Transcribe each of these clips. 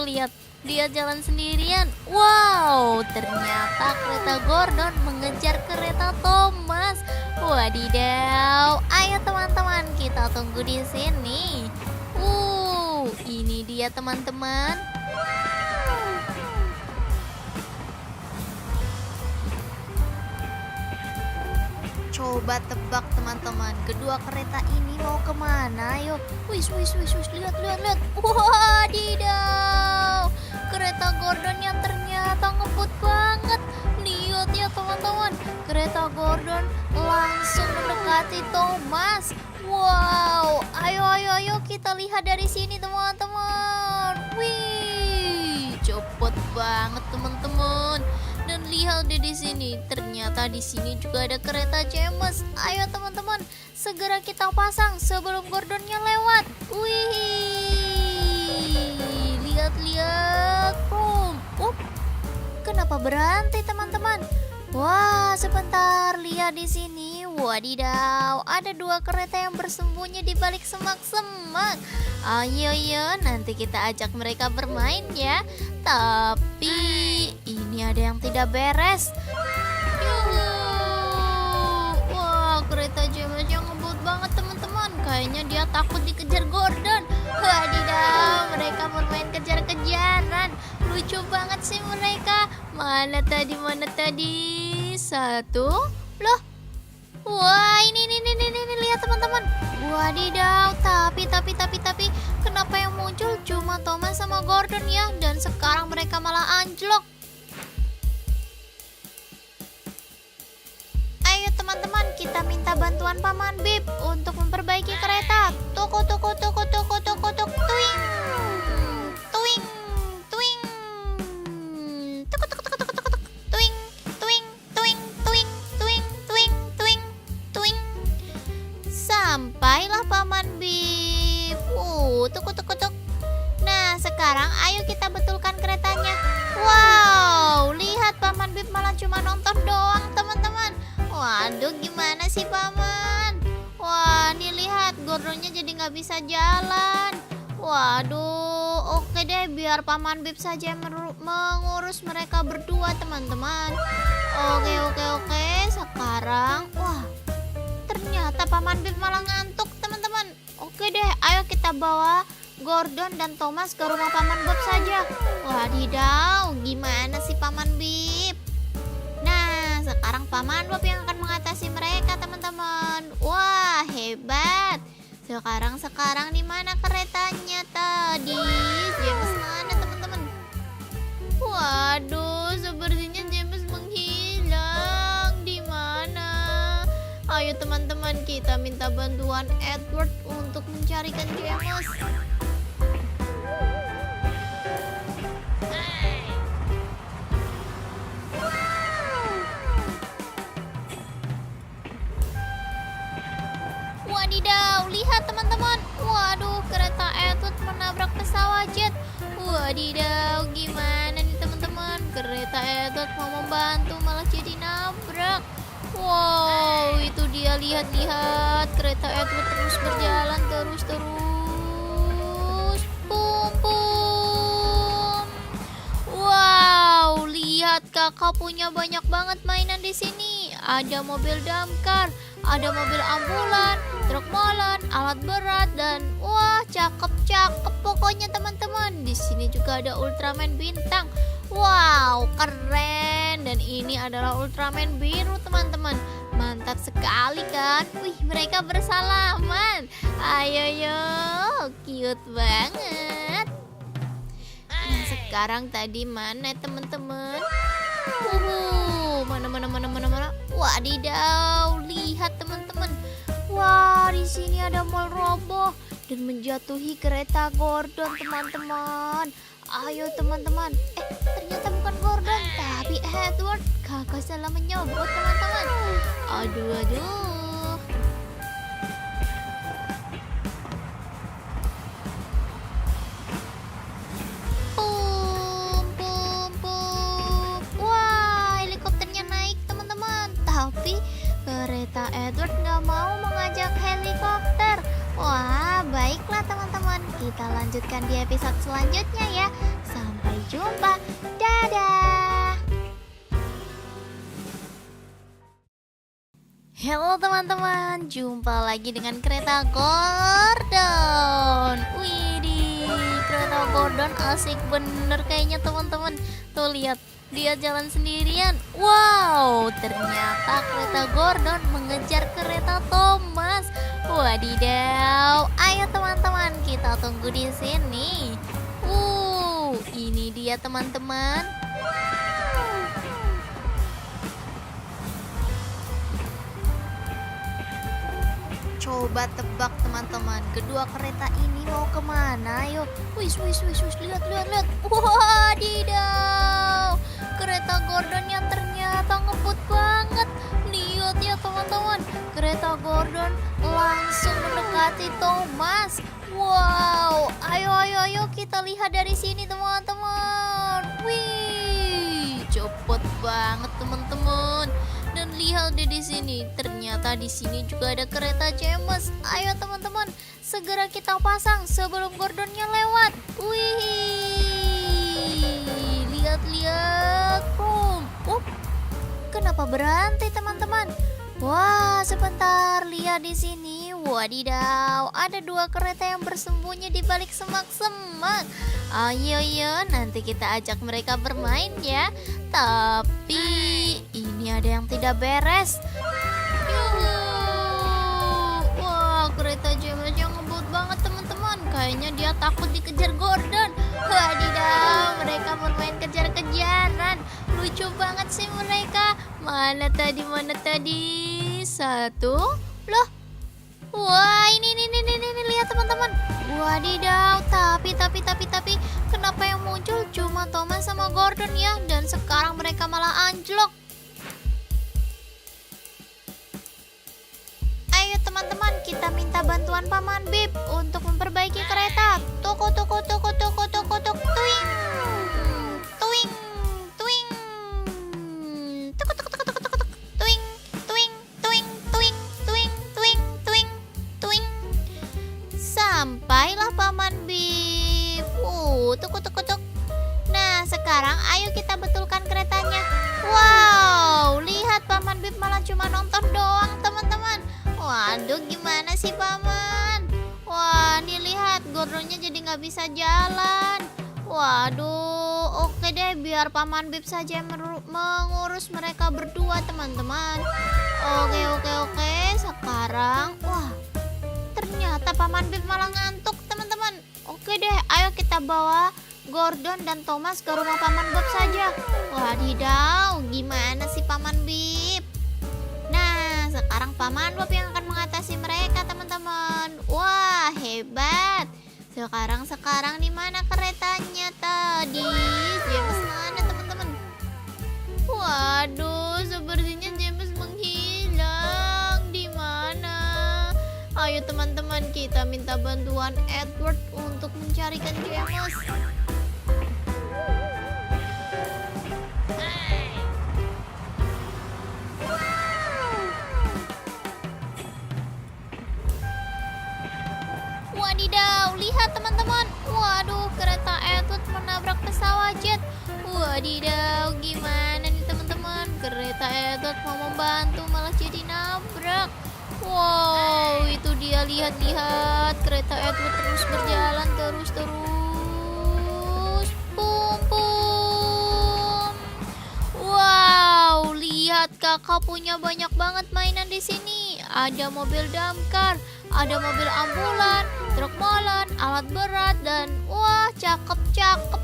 lihat, dia jalan sendirian. Wow, ternyata kereta Gordon mengejar kereta Thomas. Wadidaw, ayo teman-teman kita tunggu di sini. Ini dia teman-teman. Coba tebak teman-teman, kedua kereta ini mau kemana? Ayo, wis, lihat. Wadidaw, kereta Gordonnya ternyata ngebut banget. Lihat ya teman-teman, kereta Gordon langsung mendekati Thomas. Wow, ayo kita lihat dari sini teman-teman. Wih, cepet banget teman-teman. Dan lihat deh di sini, ternyata di sini juga ada kereta James. Ayo teman-teman, segera kita pasang sebelum Gordonnya lewat. Wih, lihat. Kenapa berhenti teman-teman? Wah, sebentar, lihat di sini. Wadidaw, ada dua kereta yang bersembunyi di balik semak-semak. Ayo, nanti kita ajak mereka bermain ya. Tapi ini ada yang tidak beres. Wah, kereta James yang ngebut banget teman-teman. Kayaknya dia takut dikejar Gordon. Wadidaw, mereka bermain kejar-kejaran. Lucu banget sih mereka. Mana tadi? Satu. Loh. Wah, ini lihat teman-teman. Wadidaw, tapi kenapa yang muncul cuma Thomas sama Gordon ya? Dan sekarang mereka malah anjlok. Ayo teman-teman, kita minta bantuan Paman Bip untuk memperbaiki kereta. Tuku. Tuing. Sampailah Paman Bip. Tuk. Nah, sekarang ayo kita betulkan keretanya. Wow, lihat Paman Bip malah cuma nonton doang teman-teman. Waduh, gimana sih Paman? Wah, nih lihat Gordonnya jadi nggak bisa jalan. Waduh, oke deh, biar Paman Bip saja yang mengurus mereka berdua teman-teman. Oke. Sekarang, wah, ternyata Paman Bip malah ngantuk teman-teman. Oke deh, ayo kita bawa Gordon dan Thomas ke rumah Paman Bob saja. Wadidaw, gimana sih Paman Bip? Nah, sekarang Paman Bob yang akan mengatasi mereka teman-teman. Wah, hebat. Sekarang di mana keretanya tadi? James mana teman-teman? Waduh, sepertinya James menghilang. Di mana? Ayo teman-teman, kita minta bantuan Edward untuk mencarikan James. Wadidaw, lihat teman-teman. Waduh, kereta Edward menabrak pesawat jet. Wadidaw, gimana nih teman-teman? Kereta Edward mau membantu malah jadi nabrak. Wow, itu dia, lihat kereta Edward terus berjalan terus. Pum. Wow, lihat kakak punya banyak banget mainan di sini. Ada mobil damkar, ada mobil ambulan, truk molen, alat berat, dan wah, cakep pokoknya teman-teman. Di sini juga ada Ultraman bintang. Wow, keren. Dan ini adalah Ultraman biru teman-teman. Mantap sekali kan? Wih, mereka bersalaman. Ayo, cute banget. Nah, sekarang tadi mana teman-teman? Mana? Wadidaw, lihat teman-teman. Wah, di sini ada mall roboh dan menjatuhi kereta Gordon teman-teman. Ayo teman-teman. Ternyata bukan Gordon, tapi Edward. Kakak salah menyebut teman-teman. Aduh. Pum. Wah, helikopternya naik teman-teman. Tapi kereta Edward nggak mau mengajak helikopter. Wah, baiklah teman-teman. Kita lanjutkan di episode selanjutnya ya. Halo teman-teman, jumpa lagi dengan kereta Gordon. Widih, kereta Gordon asik bener kayaknya teman-teman. Tuh lihat, dia jalan sendirian. Wow, ternyata kereta Gordon mengejar kereta Thomas. Wadidaw, ayo teman-teman kita tunggu di sini. Ini dia teman-teman. Coba tebak teman-teman, kedua kereta ini mau kemana? Yuk, wis, lihat. Wadidaw, kereta Gordonnya ternyata ngebut banget. Lihat ya teman-teman, kereta Gordon langsung mendekati Thomas. Wow, ayo kita lihat dari sini teman-teman. Wih, cepet banget teman-teman. Dan lihat deh di sini, ternyata di sini juga ada kereta James. Ayo teman-teman, segera kita pasang sebelum Gordonnya lewat. Wih, lihat. Kenapa berhenti teman-teman? Wah, sebentar, lihat di sini. Wadidaw, ada dua kereta yang bersembunyi di balik semak-semak. Ayo, nanti kita ajak mereka bermain ya. Tapi ini ada yang tidak beres. Wah, kereta James yang ngebut banget teman-teman. Kayaknya dia takut dikejar Gordon. Wadidaw, mereka bermain kejar-kejaran. Lucu banget sih mereka. Mana tadi? Satu. Loh. Wah, ini lihat teman-teman. Wadidaw, tapi kenapa yang muncul cuma Thomas sama Gordon ya? Dan sekarang mereka malah anjlok. Ayo teman-teman, kita minta bantuan Paman Bip untuk memperbaiki kereta. Tuk. Tuing. Sampailah Paman Bip. Tuk. Nah, sekarang ayo kita betulkan keretanya. Wow, lihat Paman Bip malah cuma nonton doang teman-teman. Waduh, gimana sih Paman? Wah, nih lihat Gordonnya jadi nggak bisa jalan. Waduh, oke deh, biar Paman Bip saja yang mengurus mereka berdua teman-teman. Oke. Sekarang, wah, ternyata Paman Bip malah ngantuk teman-teman. Oke deh, ayo kita bawa Gordon dan Thomas ke rumah Paman Bob saja. Wadidaw, gimana sih Paman Bip? Nah, sekarang Paman Bob yang akan mengatasi mereka teman-teman. Wah, hebat. Sekarang di mana keretanya tadi? James mana teman-teman? Waduh, sepertinya James menghilang. Di mana? Ayo teman-teman, kita minta bantuan Edward untuk mencarikan James. Wadidaw, lihat teman-teman. Waduh, kereta Edward menabrak pesawat jet. Wadidaw, gimana nih teman-teman? Kereta Edward mau membantu malah jadi nabrak. Wow, itu dia, lihat. Kereta Edward terus berjalan terus. Pum. Wow, lihat kakak punya banyak banget mainan di sini. Ada mobil damkar, ada mobil ambulan, truk molen, alat berat, dan wah, cakep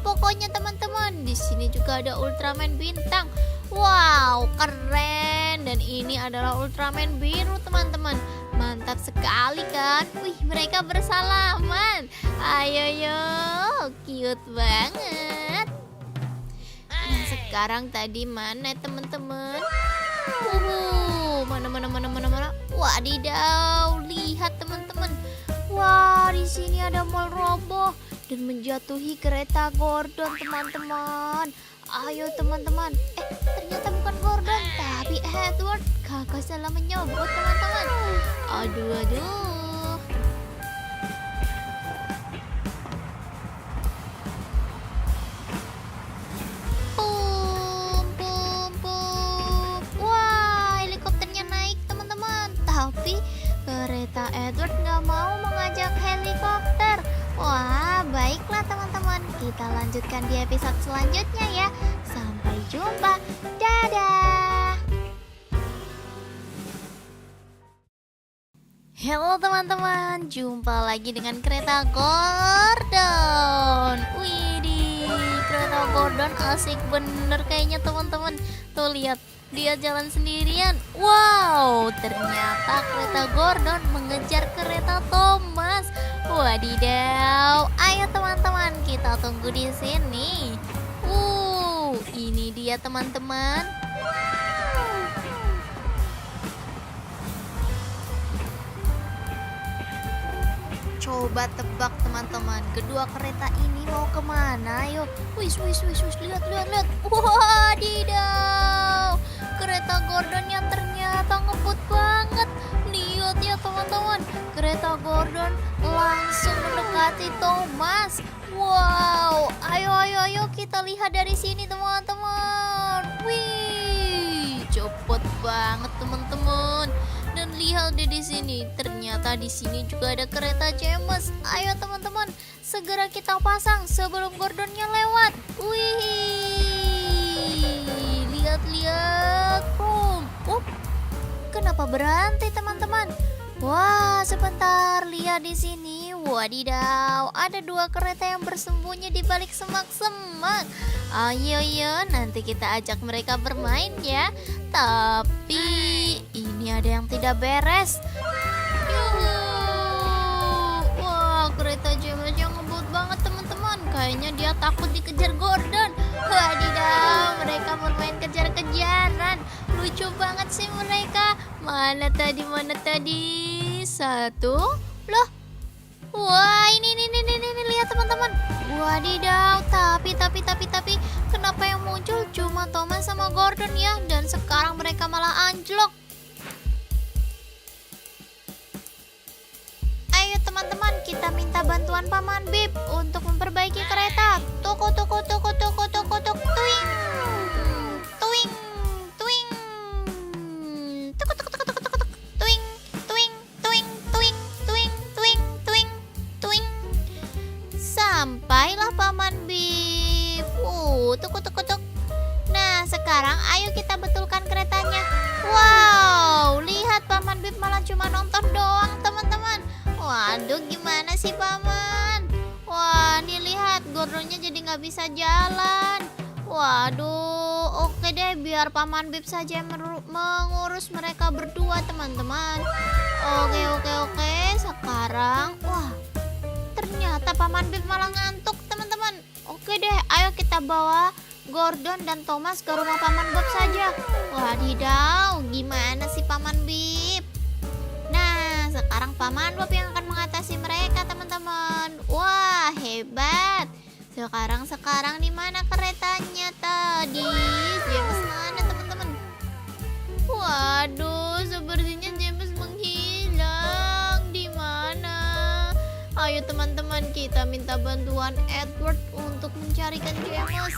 pokoknya teman-teman. Di sini juga ada Ultraman bintang. Wow, keren. Dan ini adalah Ultraman biru teman-teman. Mantap sekali kan? Wih, mereka bersalaman. Ayo, cute banget. Nah, sekarang tadi mana teman-teman? Mana? Wadidaw, lihat teman-teman. Wah, di sini ada mall roboh dan menjatuhi kereta Gordon teman-teman. Ayo teman-teman. Ternyata bukan Gordon, tapi Edward. Kakak salah menyebut teman-teman. Aduh. Wah, helikopternya naik teman-teman. kita lanjutkan di episode selanjutnya ya. Sampai jumpa. Dadah. Halo teman-teman, jumpa lagi dengan kereta Gordon. Widih, kereta Gordon asik bener kayaknya teman-teman. Tuh lihat, dia jalan sendirian. Wow, ternyata kereta Gordon mengejar kereta Thomas. Wadidaw, ayo teman-teman kita tunggu di sini. Ini dia teman-teman. Coba tebak teman-teman, kedua kereta ini mau kemana? Yuk, wis, lihat. Wadidaw, kereta Gordonnya ternyata ngebut banget. Lihat ya teman-teman, kereta Gordon langsung mendekati Thomas. Wow, ayo kita lihat dari sini teman-teman. Wih, cepet banget teman-teman. Dan lihat deh di sini, ternyata di sini juga ada kereta James. Ayo teman-teman, segera kita pasang sebelum Gordonnya lewat. Wih, lihat. Kenapa berhenti teman-teman? Wah, sebentar, lihat di sini. Wadidaw, ada dua kereta yang bersembunyi di balik semak-semak. Ayo, nanti kita ajak mereka bermain ya. Tapi ini ada yang tidak beres. Wah, kereta James yang ngebut banget teman-teman. Kayaknya dia takut dikejar Gordon. Wadidaw, mereka bermain kejar-kejaran. Lucu banget sih mereka. Mana tadi? Satu. Loh. Wah, ini lihat teman-teman. Wadidaw, tapi kenapa yang muncul cuma Thomas sama Gordon ya? Dan sekarang mereka malah anjlok. Ayo teman-teman, kita minta bantuan Paman Bip untuk memperbaiki kereta. Tuk. Tuing. Sampailah Paman Bip. Tuk. Nah, sekarang ayo kita betulkan keretanya. Wow, lihat Paman Bip malah cuma nonton doang teman-teman. Waduh, gimana sih Paman? Wah, nih lihat Gordonnya jadi nggak bisa jalan. Waduh, oke deh, biar Paman Bip saja yang mengurus mereka berdua teman-teman. Oke. Sekarang, wah, ternyata Paman Bip malah ngantuk teman-teman. Oke deh, ayo kita bawa Gordon dan Thomas ke rumah Paman Bob saja. Wadidaw, gimana sih Paman Bip? Nah, sekarang Paman Bob yang akan mengatasi mereka teman-teman. Wah, hebat. Sekarang di mana keretanya tadi? James mana teman-teman? Waduh, sepertinya James menghilang. Di mana? Ayo teman-teman, kita minta bantuan Edward untuk mencarikan James.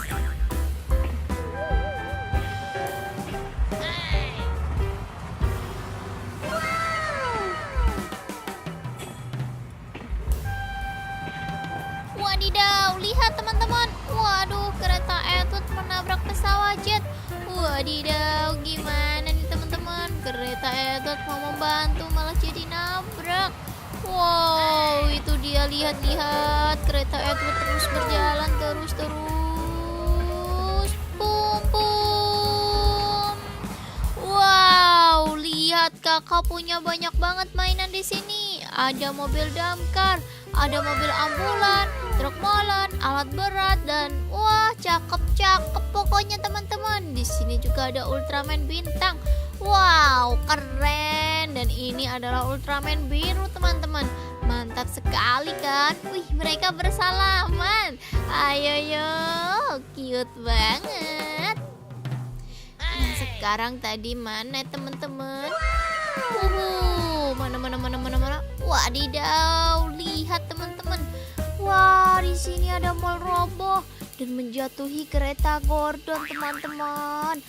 Wadidaw, lihat teman-teman. Waduh, kereta Edward menabrak pesawat jet. Wadidaw, gimana nih teman-teman? Kereta Edward mau membantu malah jadi nabrak. Wow, itu dia, lihat. Kereta Edward terus berjalan terus. Pum. Wow, lihat kakak punya banyak banget mainan di sini. Ada mobil damkar, ada mobil ambulan, truk molen, alat berat, dan wah, cakep pokoknya teman-teman. Di sini juga ada Ultraman bintang. Wow, keren. Dan ini adalah Ultraman biru teman-teman. Mantap sekali kan? Wih, mereka bersalaman. Ayo, cute banget. Nah, sekarang tadi mana teman-teman? Mana? Wadidaw, lihat teman-teman. Wah, di sini ada mall roboh dan menjatuhi kereta Gordon teman-teman.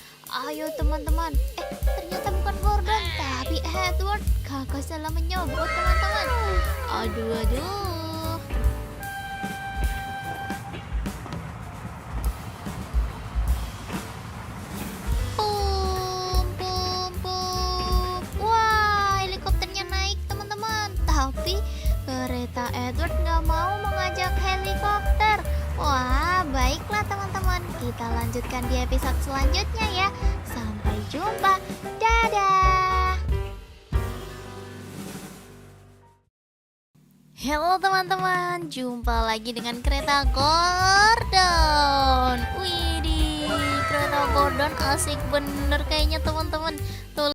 Ayo teman-teman. Ternyata bukan Gordon, tapi Edward. Kakak salah menyebut teman-teman. Aduh. Kereta Edward nggak mau mengajak helikopter. Wah, baiklah teman-teman. Kita lanjutkan di episode selanjutnya ya. Sampai jumpa. Dadah. Halo teman-teman, jumpa lagi dengan kereta Gordon. Widih, kereta Gordon asik bener kayaknya teman-teman. Tuh